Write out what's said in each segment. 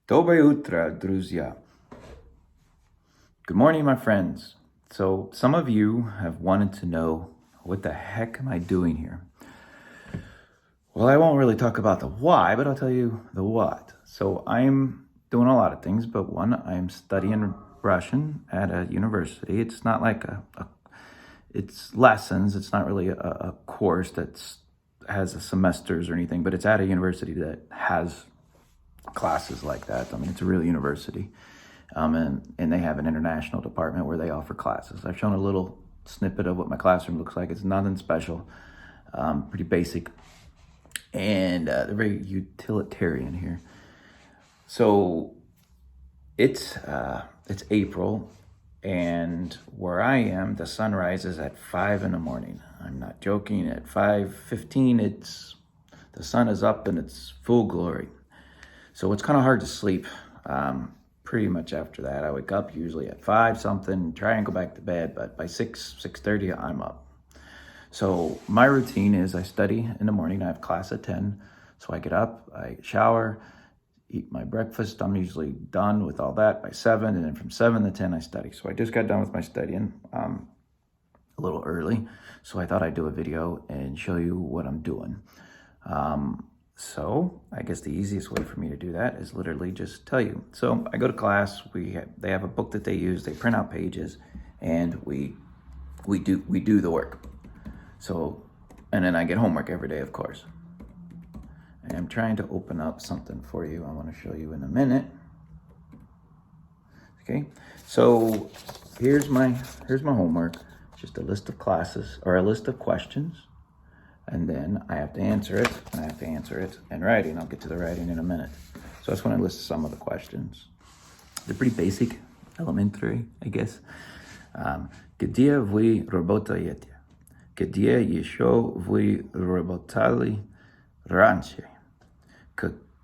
Dobre utro, друзья. Good morning, my friends. So, some of you have wanted to know, what the heck am I doing here? Well, I won't really talk about the why, but I'll tell you the what. So, I'm doing a lot of things, but one, I'm studying Russian at a university. It's not like it's lessons. It's not really a course that's has a semesters or anything, but it's at a university that has classes like that. I mean, it's a real university. And they have an international department where they offer classes. I've shown a little snippet of what my classroom looks like. It's nothing special, pretty basic. And they're very utilitarian here. So it's April, and where I am, the sun rises at 5 in the morning. I'm not joking. At 5:15, the sun is up and it's full glory. So it's kind of hard to sleep. Pretty much after that, I wake up usually at 5 something, try and go back to bed, but by 6:30, I'm up. So my routine is I study in the morning. I have class at 10, so I get up, I shower, eat my breakfast. I'm usually done with all that by 7, and then from 7 to 10, I study. So I just got done with my studying a little early, so I thought I'd do a video and show you what I'm doing. So I guess the easiest way for me to do that is literally just tell you. So I go to class. They have a book that they use. They print out pages, and we do the work. So, and then I get homework every day, of course. And I'm trying to open up something for you. I want to show you in a minute. Okay. So here's my homework. Just a list of classes or a list of questions. And then I have to answer it, and I have to answer it in writing. I'll get to the writing in a minute. So I just want to list some of the questions. They're pretty basic, elementary, I guess. Где вы работаете? Где еще вы работали раньше?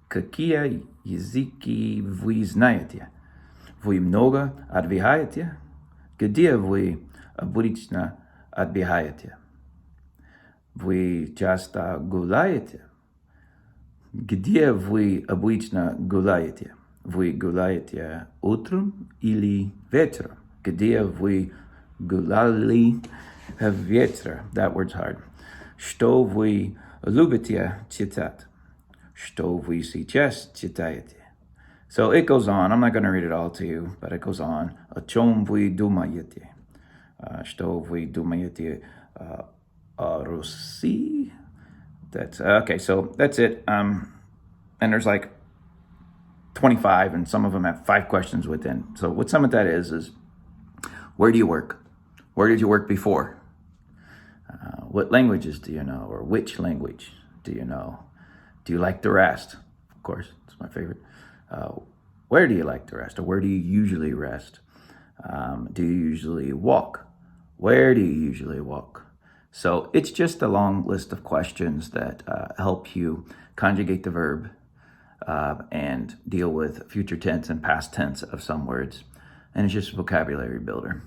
Какие языки вы знаете? Вы много отдыхаете? Где вы обычно отдыхаете? Вы часто гуляете? Где вы обычно гуляете? Вы гуляете утром или вечером? Где вы гуляли вечером? That word's hard. Что вы любите читать? Что вы сейчас читаете? So it goes on. I'm not going to read it all to you, but it goes on. О чем вы думаете? Что вы думаете Rossi. That's okay. So that's it. And there's like 25, and some of them have 5 questions within. So what some of that is where do you work? Where did you work before? What languages do you know, or which language do you know? Do you like to rest? Of course, it's my favorite. Where do you like to rest, or where do you usually rest? Do you usually walk? Where do you usually walk? So it's just a long list of questions that help you conjugate the verb and deal with future tense and past tense of some words. And it's just a vocabulary builder.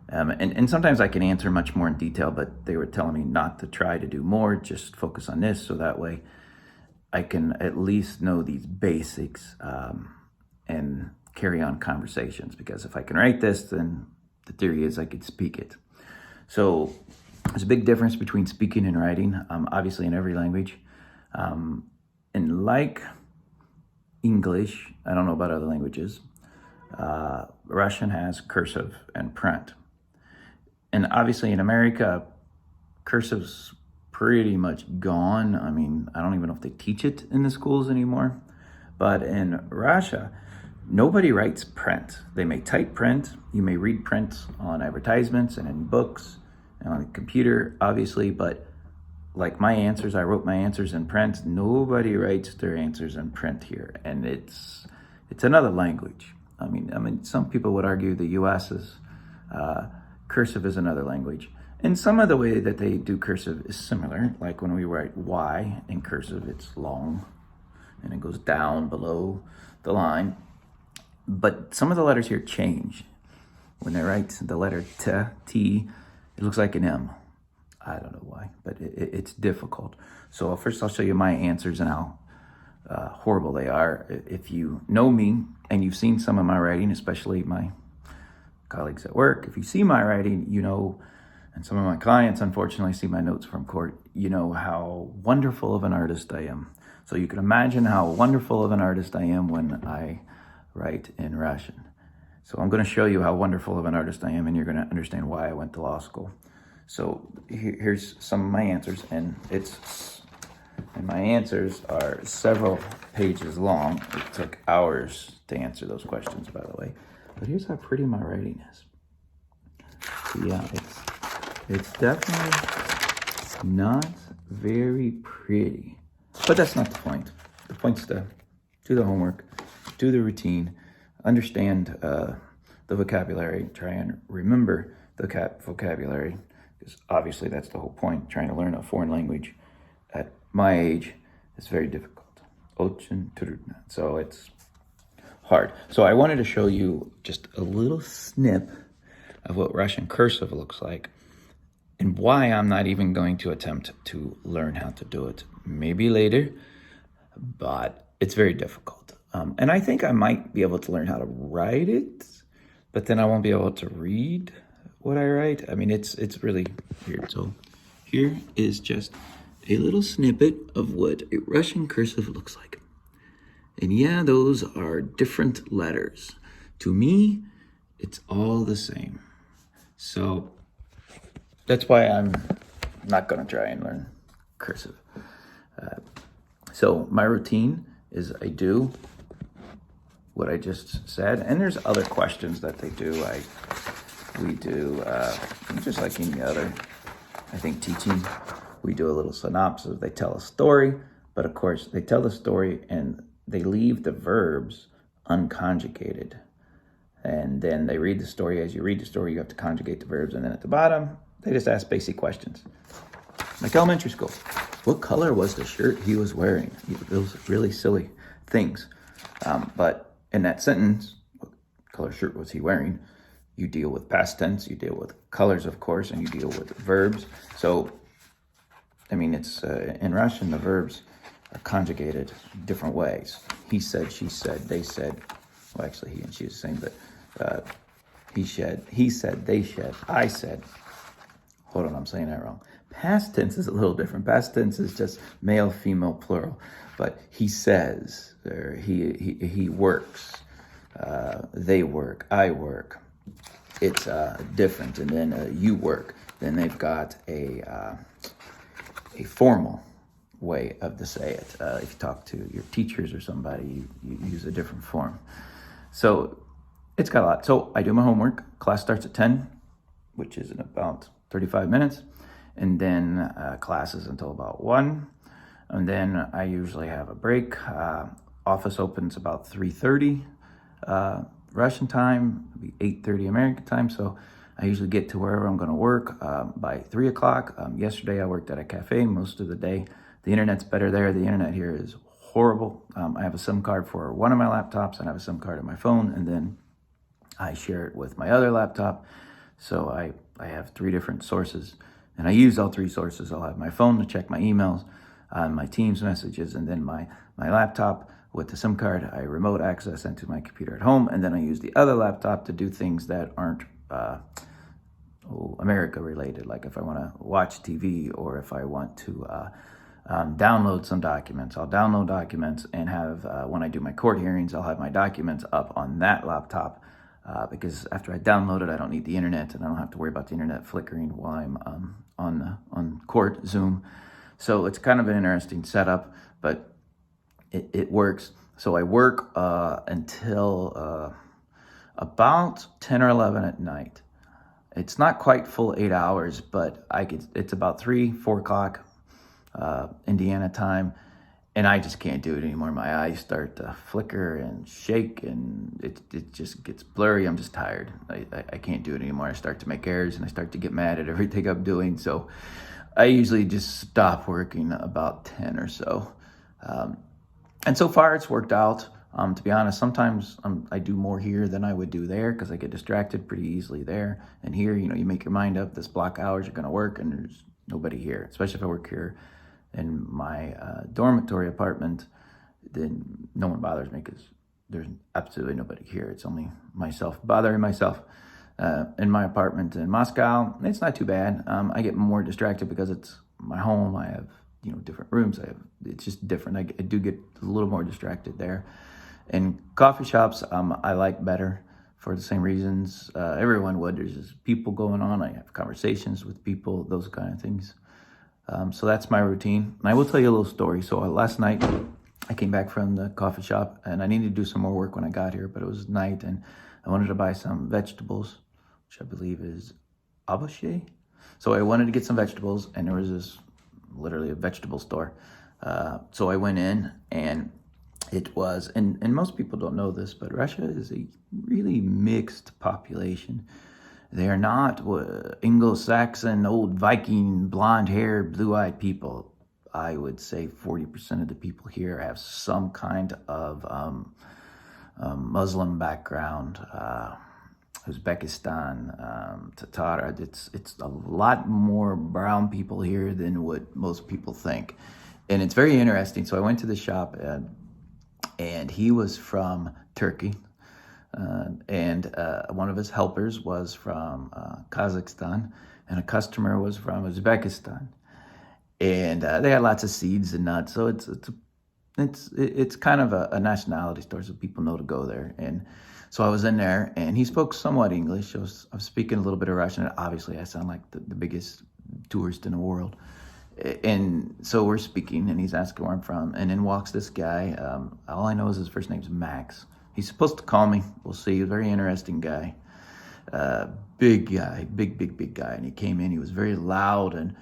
And sometimes I can answer much more in detail, but they were telling me not to try to do more, just focus on this, so that way I can at least know these basics and carry on conversations. Because if I can write this, then the theory is I could speak it. So there's a big difference between speaking and writing, obviously in every language. And like English, I don't know about other languages, Russian has cursive and print. And obviously in America, cursive's pretty much gone. I mean, I don't even know if they teach it in the schools anymore. But in Russia, nobody writes print. They may type print. You may read print on advertisements and in books and on the computer, obviously, but like my answers, I wrote my answers in print. Nobody writes their answers in print here, and it's another language. I mean, some people would argue the U.S. is cursive is another language, and some of the way that they do cursive is similar. Like when we write Y in cursive, it's long, and it goes down below the line. But some of the letters here change. When they write the letter T, it looks like an M. I don't know why, but it's difficult. So first I'll show you my answers, and I'll horrible they are. If you know me and you've seen some of my writing, especially my colleagues at work, if you see my writing, you know, and some of my clients unfortunately see my notes from court, you know how wonderful of an artist I am. So you can imagine how wonderful of an artist I am when I write in Russian. So I'm going to show you how wonderful of an artist I am, and you're going to understand why I went to law school. So here's some of my answers, and my answers are several pages long. It took hours to answer those questions, by the way. But here's how pretty my writing is. Yeah, it's definitely not very pretty. But that's not the point. The point's to do the homework, do the routine, understand the vocabulary, try and remember the vocabulary, because obviously that's the whole point. Trying to learn a foreign language at my age is very difficult. Очень трудно. So it's hard. So I wanted to show you just a little snip of what Russian cursive looks like and why I'm not even going to attempt to learn how to do it. Maybe later, but it's very difficult. And I think I might be able to learn how to write it, but then I won't be able to read what I write. I mean, it's really weird. So here is just a little snippet of what a Russian cursive looks like. And yeah, those are different letters. To me, it's all the same. So that's why I'm not going to try and learn cursive. So my routine is I do what I just said, and there's other questions that they do. We do just like any other, I think, teaching. We do a little synopsis. They tell a story, but of course they tell the story and they leave the verbs unconjugated. And then they read the story. As you read the story, you have to conjugate the verbs. And then at the bottom, they just ask basic questions. Like elementary school. What color was the shirt he was wearing? Those really silly things. But in that sentence, what color shirt was he wearing? You deal with past tense, you deal with colors, of course, and you deal with verbs. So, I mean, it's in Russian, the verbs are conjugated different ways. He said, she said, they said. Well, actually, he and she is the same, but he said, they said, I said. Hold on, I'm saying that wrong. Past tense is a little different. Past tense is just male, female, plural. But he says, or he works, they work, I work. It's different. And then you work. Then they've got a formal way of to say it. If you talk to your teachers or somebody, you use a different form. So it's got a lot. So I do my homework. Class starts at 10, which is in about 35 minutes. And then classes until about 1. And then I usually have a break. Office opens about 3:30 Russian time, 8:30 American time. So I usually get to wherever I'm going to work by 3 o'clock. Yesterday I worked at a cafe most of the day. The internet's better there. The internet here is horrible. I have a SIM card for one of my laptops and I have a SIM card on my phone, and then I share it with my other laptop. So I have 3 different sources, and I use all 3 sources. I'll have my phone to check my emails, my Teams messages, and then my laptop with the SIM card. I remote access into my computer at home, and then I use the other laptop to do things that aren't America related, like if I want to watch TV or if I want to download some documents. I'll download documents and have, when I do my court hearings, I'll have my documents up on that laptop because after I download it, I don't need the internet and I don't have to worry about the internet flickering while I'm on court Zoom. So it's kind of an interesting setup, but it works. So I work until about 10 or 11 at night. It's not quite full 8 hours, but it's about 3-4 o'clock Indiana time, and I just can't do it anymore. My eyes start to flicker and shake, and it just gets blurry. I'm just tired. I can't do it anymore. I start to make errors, and I start to get mad at everything I'm doing. So I usually just stop working about 10 or so. And so far, it's worked out. To be honest, sometimes I do more here than I would do there because I get distracted pretty easily there. And here, you make your mind up, this block hours are going to work, and there's nobody here, especially if I work here in my dormitory apartment. then no one bothers me because there's absolutely nobody here. It's only myself bothering myself in my apartment in Moscow. It's not too bad. I get more distracted because it's my home. I have different rooms. It's just different. I do get a little more distracted there. And coffee shops, I like better for the same reasons everyone would. There's just people going on. I have conversations with people, those kind of things. So that's my routine. And I will tell you a little story. So last night, I came back from the coffee shop, and I needed to do some more work when I got here, but it was night, and I wanted to buy some vegetables, which I believe is ovochet. So I wanted to get some vegetables, and there was literally a vegetable store. So I went in, and it was, and most people don't know this, but Russia is a really mixed population. They are not Anglo-Saxon, old Viking, blonde-haired, blue-eyed people. I would say 40% of the people here have some kind of Muslim background, Uzbekistan, Tatar. It's a lot more brown people here than what most people think. And it's very interesting. So I went to the shop, and he was from Turkey. And one of his helpers was from Kazakhstan, and a customer was from Uzbekistan. And they had lots of seeds and nuts, so it's kind of a nationality store, so people know to go there. And so I was in there, and he spoke somewhat English. I was speaking a little bit of Russian. Obviously, I sound like the biggest tourist in the world. And so we're speaking, and he's asking where I'm from. And then walks this guy. All I know is his first name's Max. He's supposed to call me. We'll see. He's a very interesting guy. Big guy, big guy. And he came in. He was very loud, and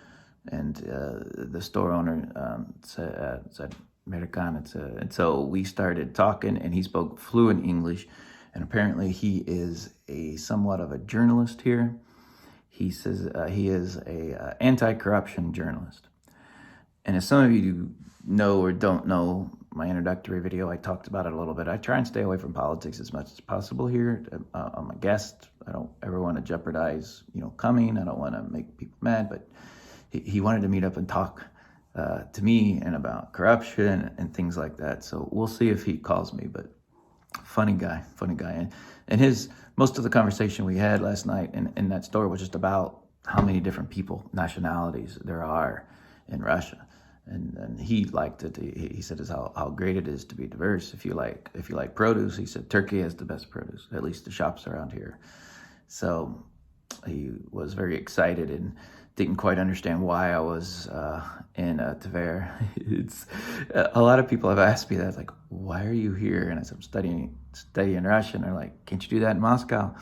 the store owner said American. And so we started talking, and he spoke fluent English. And apparently he is somewhat of a journalist here. He says he is a anti-corruption journalist. And as some of you know or don't know, my introductory video, I talked about it a little bit. I try and stay away from politics as much as possible here. I'm a guest. I don't ever want to jeopardize, coming. I don't want to make people mad. But he wanted to meet up and talk to me and about corruption and things like that. So we'll see if he calls me. But funny guy. And most of the conversation we had last night in that store was just about how many different people, nationalities there are in Russia. And he liked it. He said how great it is to be diverse. If you like produce, he said Turkey has the best produce, at least the shops around here. So he was very excited and didn't quite understand why I was in Tver. It's a lot of people have asked me that, like, why are you here? And I said, I'm studying Russian. They're like, can't you do that in Moscow?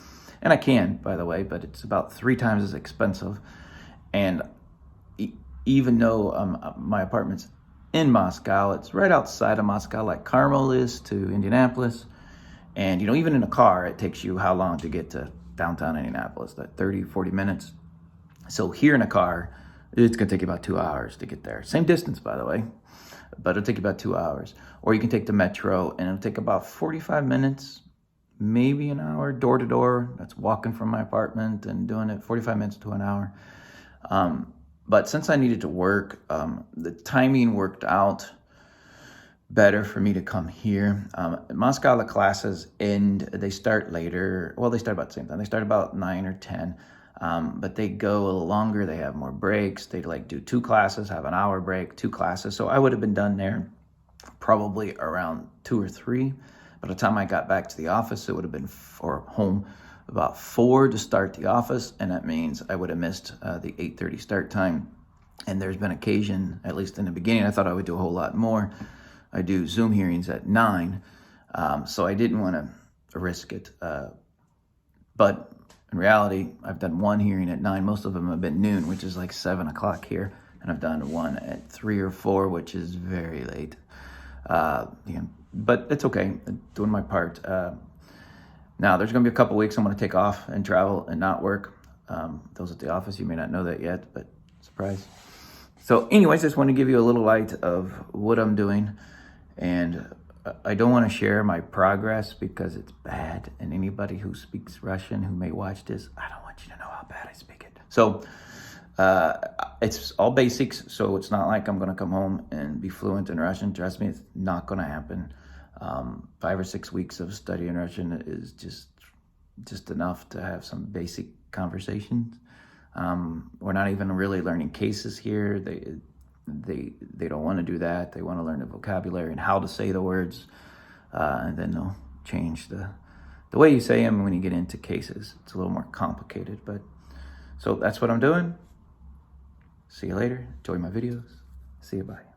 And I can, by the way, but it's about 3 times as expensive. And even though my apartment's in Moscow, it's right outside of Moscow, like Carmel is to Indianapolis. And, even in a car, it takes you how long to get to downtown Indianapolis? That 30, 40 minutes. So here in a car, it's going to take you about 2 hours to get there. Same distance, by the way, but it'll take you about 2 hours. Or you can take the metro, and it'll take about 45 minutes, maybe an hour, door to door. That's walking from my apartment and doing it 45 minutes to an hour. But since I needed to work, the timing worked out better for me to come here. In Moscow, the classes they start later. Well, they start about the same time. They start about 9 or 10. But they go a little longer. They have more breaks. They do 2 classes, have an hour break, 2 classes. So I would have been done there probably around 2 or 3. By the time I got back to the office, it would have been, or home, about 4 to start the office. And that means I would have missed the 8:30 start time. And there's been occasion, at least in the beginning, I thought I would do a whole lot more. I do Zoom hearings at 9. So I didn't want to risk it. But in reality, I've done 1 hearing at 9. Most of them have been noon, which is like 7 o'clock here. And I've done 1 at 3 or 4, which is very late. But it's okay. I'm doing my part. Now, there's going to be a couple weeks I'm going to take off and travel and not work. Those at the office, you may not know that yet, but surprise. So anyways, I just want to give you a little light of what I'm doing. And I don't want to share my progress because it's bad. And anybody who speaks Russian who may watch this, I don't want you to know how bad I speak it. So It's all basics, so it's not like I'm going to come home and be fluent in Russian. Trust me, it's not going to happen. 5 or 6 weeks of studying Russian is just enough to have some basic conversations. We're not even really learning cases here. They don't want to do that. They want to learn the vocabulary and how to say the words, and then they'll change the way you say them when you get into cases. It's a little more complicated, but so that's what I'm doing. See you later. Enjoy my videos. See you. Bye.